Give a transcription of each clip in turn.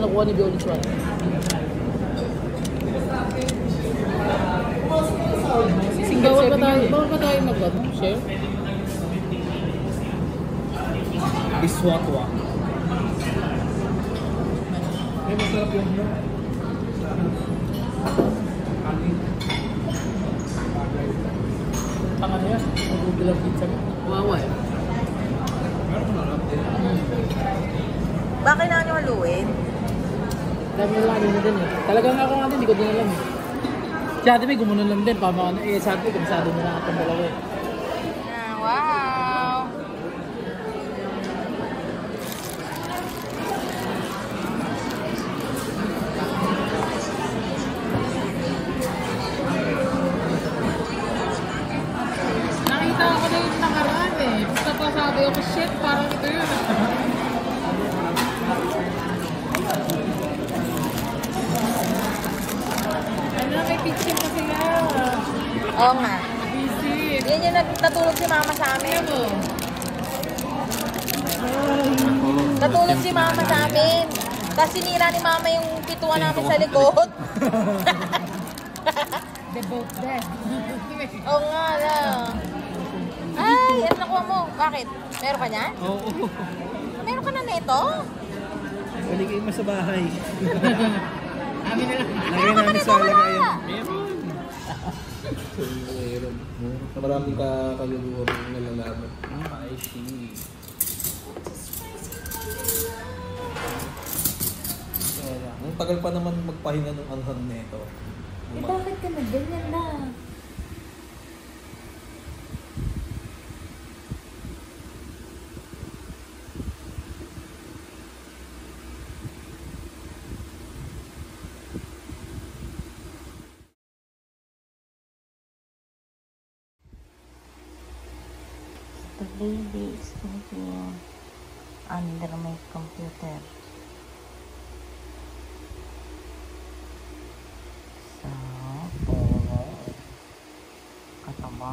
nakuha ni Biolis One. Bawal ba tayo mag-share? Biswatwa. May masarap yung nyo. Tanga na yan. Mag-ubilang pizza mo. Wawa eh. Meron na lang. Bakit na nyo haluin? Dami na lang na din eh. Talagang ako nga din, hindi ko din alam eh. Si Ate May gumunan lang din. Pama eh, sa Ate May, kumisado na lang itong dalawa eh. Wow! Nakita ako na yung nakaraan eh. Basta pa sabi ako, shit, parang ito yun. Ano, may picture kasi nga. Oo nga. Busy. Yan yung natulog si mama sa amin. Ano? Natulog si mama sa amin. Tapos sinira ni mama yung pituan namin sa likod. The boat dead. Oo nga lang. Ay, ano nakuha mo? Bakit? Meron ka niya? Oo. Meron ka na nito? Balik kayo mo sa bahay. Amin na lang. Lagay namin sa lagayan. Meron. Maraming kaluluwa na nalalaman. I see. Ang tagal pa naman magpahinga ng anghang nito. Eh, bakit ka na ganyan na? The baby is sleeping under my computer. So, puro kataba.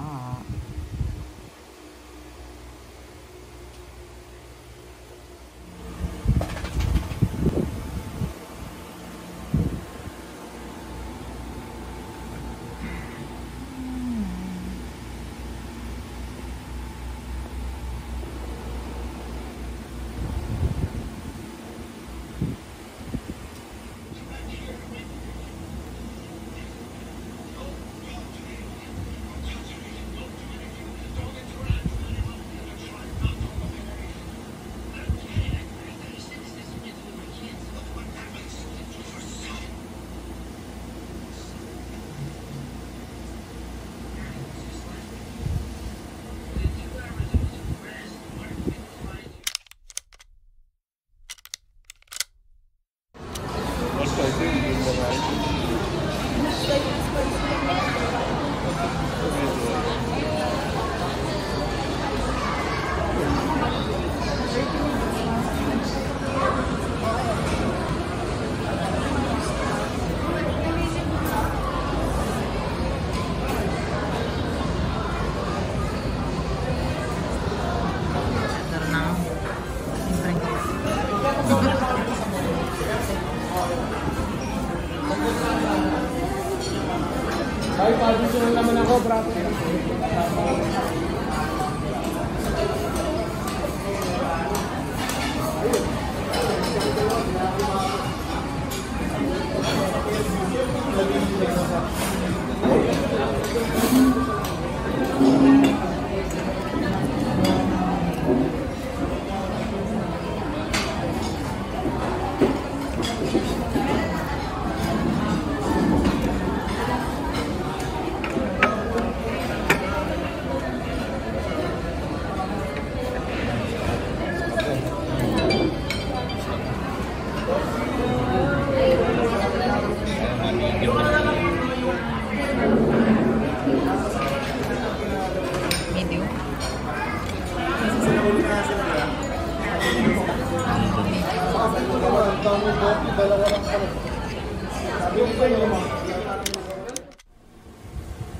Ay, padisunan naman ako, bravo.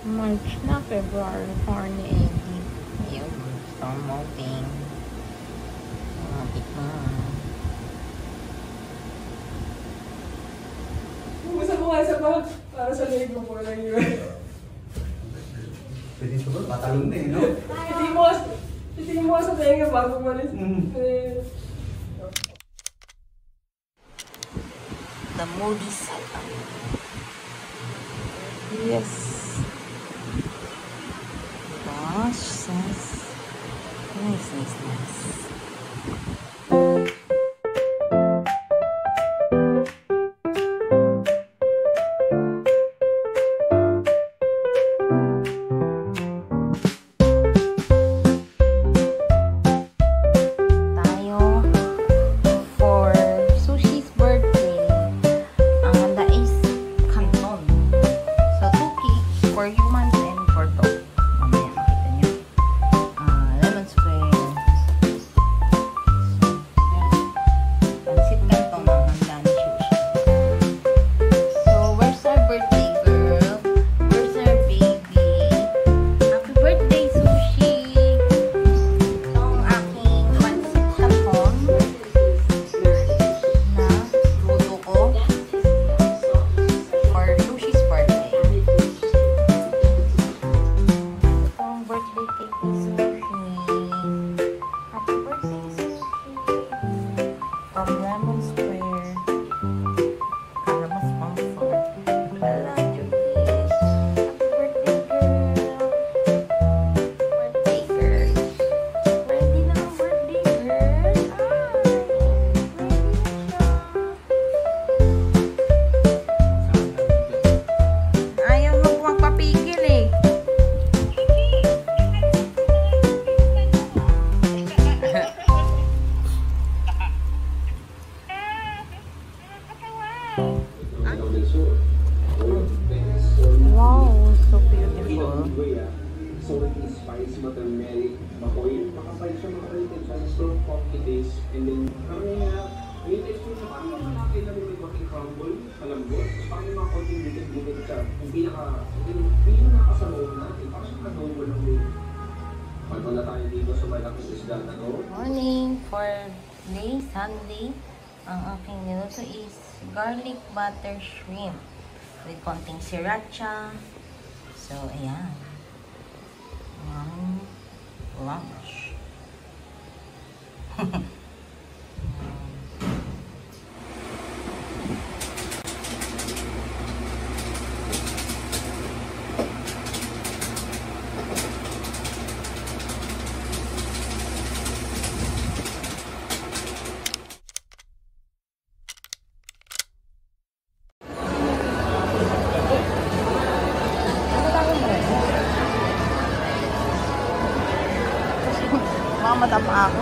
March na, February 4 na 18. Ayun, storm molting. Matik na. nga isa pa. Para sa Lego po lang yun. Pwede ito ba? Matalon na eh, no? Titingin mo sa tenga bago malis. The movie setup. Yes. Gosh, sis. Nice. Wow, so beautiful. Salty, spicy, buttermilk, makoy, makapal siya, makapalitan siya sa strong coffee taste, and then, yung texture na parang mga nakakailan mo yung crumble, kalambot, tapos parang yung mga konting bigat siya, yung nakasalaw natin, parang siya adobo ng may. Pagwala tayo dito sa malaking isda na to. Morning for day Sunday. Ang aking niluto is garlic butter shrimp with konting sriracha. So, ayan. Lunch. Matama ako.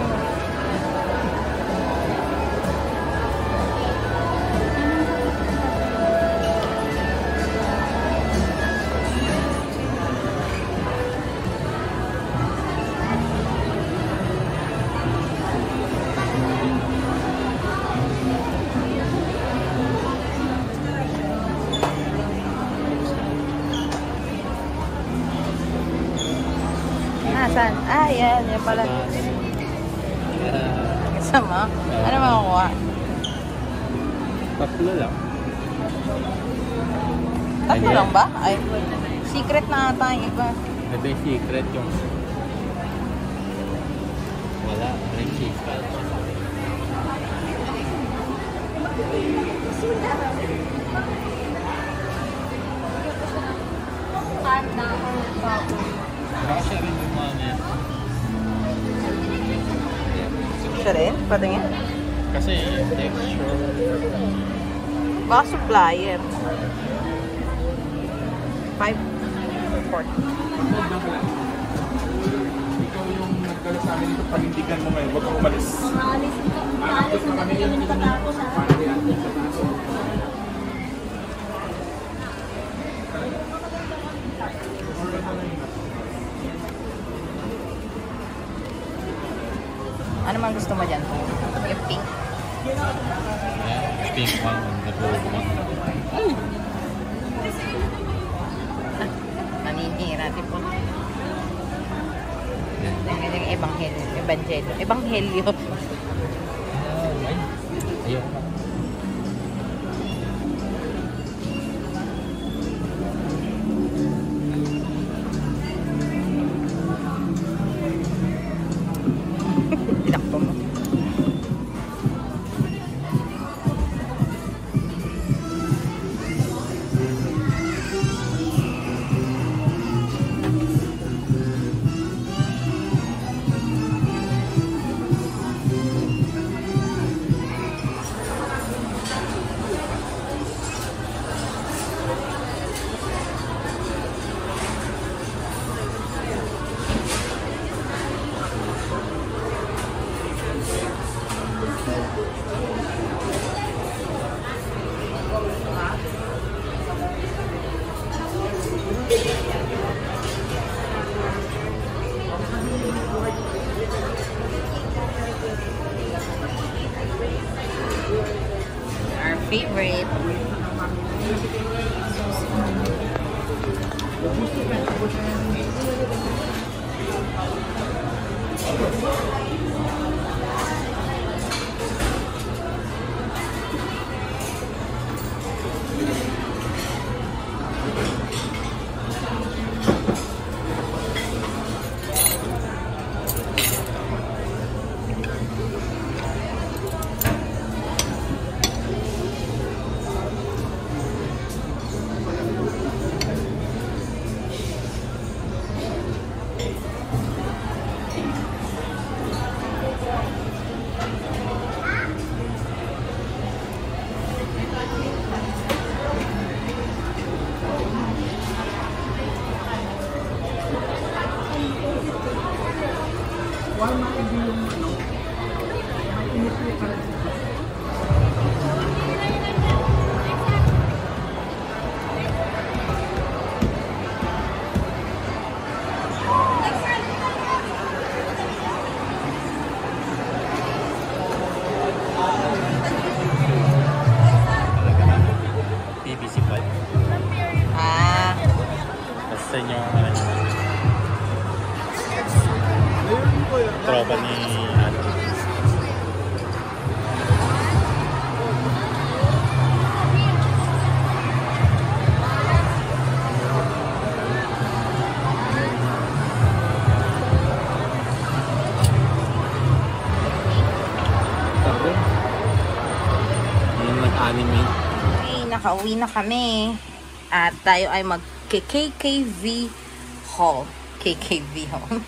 Saan? Yan. Yan pala. Kasama? Ano makukuha? Tatlo lang. Tatlo lang ba? Ay, secret na ata yung iba. May secret yung... Wala. May secret. Baka siya rin yung mga yan. Siya rin? Patingin? Kasi texture. Baka supplier. 540. Ikaw yung nagdala sa amin dito, panindigan mo ngayon, huwag kang umalis. Maalis na kami yung katapos ha. Ano man gusto mo dyan? Yung pink. Yeah, pink one and the gold one. Naninira, tipo. Yung ebanghelyo. Ebanghelyo. Ay, ayaw ka. Our favorite. PVC pipe. Ah, Basta yung tropa ni yung nag-anime. okay, nakauwi na kami. At tayo ay mag-KKV haul. KKV haul.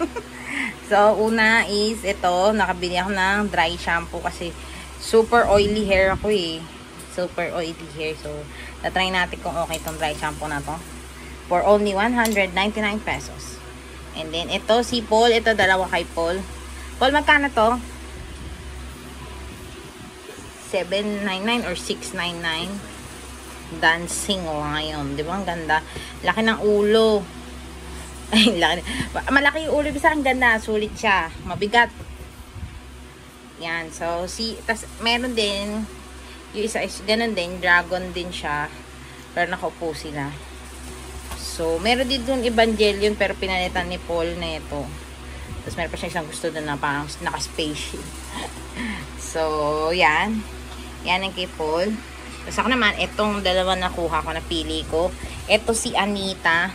So, una is ito. Nakabili ako ng dry shampoo kasi super oily hair ako eh. Super oily hair. So, tatry natin kung okay itong dry shampoo na to. For only 199 pesos. And then, ito si Paul. Ito, dalawa kay Paul. Paul, magkano to? 799 or 699. Dancing lion. Di ba? Ang ganda. Laki ng ulo. Ay, laki. Malaki yung ulo. Bisa ang ganda. Sulit siya. Mabigat. Yan. So, tas meron din yung isa is ganun din. Dragon din siya. Pero nakaupo sila. So, meron din dun Evangelion pero pinalitan ni Paul na ito. Tapos meron pa siya isang gusto dun na parang naka-spaceship. So, yan. Yan ang kay Paul. Tapos ako naman, itong dalawa nakuha ko, napili ko. Ito si Anita.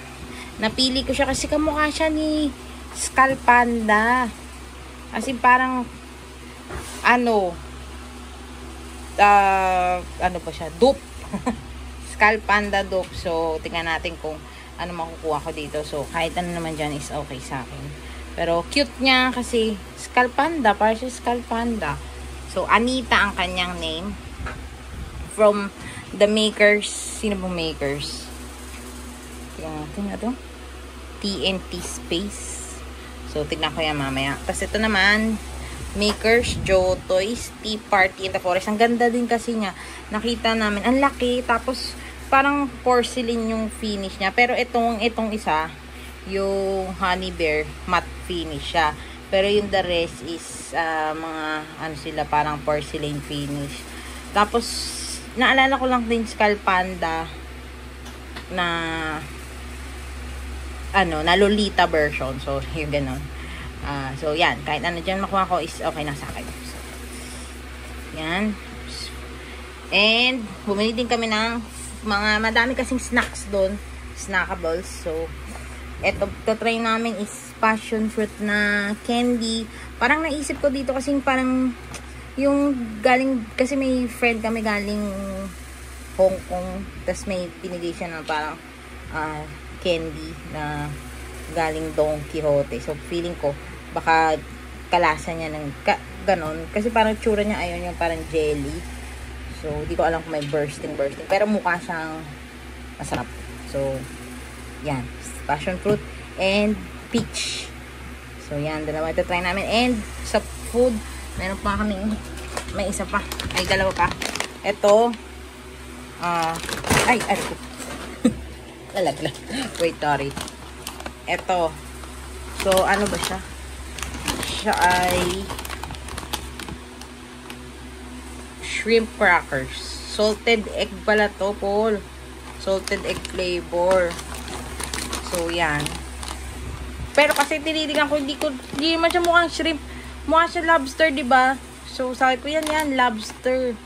Napili ko siya kasi kamukha siya ni Skull Panda. Kasi parang, ano ba siya? Dupe. Skull Panda dupe. So, tingnan natin kung ano makukuha ko dito. So, kahit ano naman dyan is okay sa akin. Pero, cute niya kasi Skull Panda. Parang siya Skull Panda. So, Anita ang kanyang name. From the makers. Sino bang makers? Tingnan natin na to. TNT Space. So, tignan ko yan mamaya. Tapos ito naman, makers Joe Toys Tea Party in the Forest. Ang ganda din kasi niya. Nakita namin. Ang laki. Tapos, parang porcelain yung finish niya. Pero itong isa, yung Honey Bear, matte finish siya. Pero yung the rest is, mga, ano sila, parang porcelain finish. Tapos, naalala ko lang din Skull Panda na na Lolita version. So, yung ganon. So, yan. Kahit ano dyan makuha ko is okay na sa akin. So, yan. And, bumili din kami ng madami kasing snacks doon. Snackables. So, eto, try namin is passion fruit na candy. Parang naisip ko dito kasi parang yung galing, kasi may friend kami galing Hong Kong, tas may pinigay siya na parang candy na galing Don Quixote. So, feeling ko, baka kalasa niya ng ganon. Kasi parang tsura niya ayun yung parang jelly. So, di ko alam kung may bursting. Pero mukha siyang masarap. So, yan. Passion fruit and peach. So, yan. Dalawa ito try namin. And sa food, meron pa kaming, may isa pa. Ay, dalawa pa. Ito, ay, Lalaglag. Wait, sorry. Ito. So, ano ba siya? Siya ay shrimp crackers. Salted egg pala to, Paul. Salted egg flavor. So, yan. Pero kasi tinitigan ko, hindi naman siya mukhang shrimp. Mukha siya lobster, diba? So, sabi ko yan, lobster.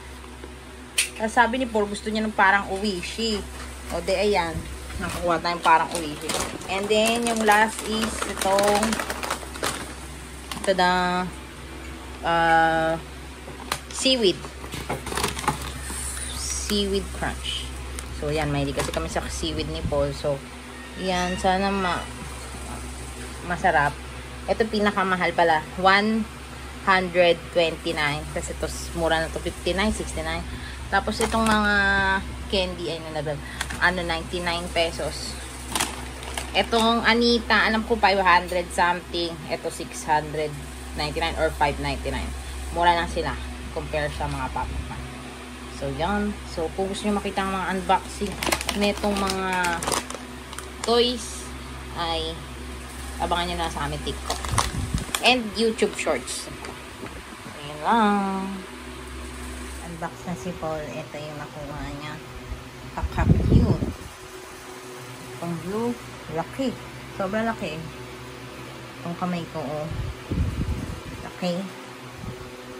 Sabi ni Paul, gusto niya ng parang uwishi. O, de, ayan. Nakuha tayong parang uwishi. And then, yung last is itong seaweed. Seaweed crunch. So, yan. Mahilig kasi kami sa seaweed ni Paul. So, yan. Sana masarap. Ito pinakamahal pala. 129. Tapos ito, mura na to. 59, 69. Tapos itong mga candy ay 99 pesos. Itong Anita, alam ko 500 something. Ito 699 or 599. Mura lang sila compare sa mga papakan. So yan. So kung gusto nyo makita ang mga unboxing netong mga toys ay abangan nyo na sa aming TikTok and YouTube Shorts. Ayan lang. Unbox na si Paul. Ito yung nakuha niya. Kaka-cute. Itong blue. Laki. Sobrang laki. Itong kamay ko. Oh. Laki.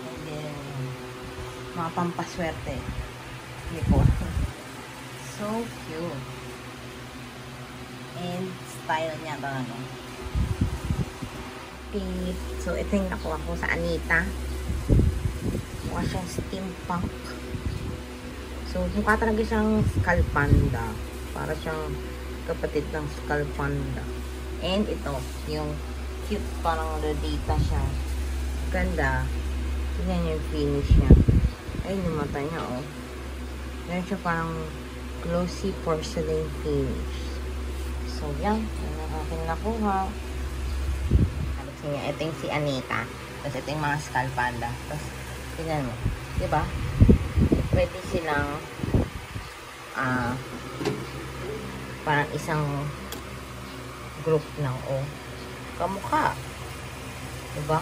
And then, mga pampaswerte. Hindi po. So cute. And style niya talaga. Okay. So, ito yung nakuha ko sa Anita. Mukha siyang steampunk. So, mukha talaga siyang skull panda. Para siyang kapatid ng skull panda. And ito, yung cute, parang radita siya. Ganda. Tingnan yung finish niya. Ay, yung mata niya, oh. Meron siya parang glossy porcelain finish. So, yan. Yan ang aking nakuha. Tapos niya, ito yung si Anita. Tapos ito yung mga skull panda. Tapos, tingnan mo. Diba? Pwede silang parang isang group lang o kamukha. Diba?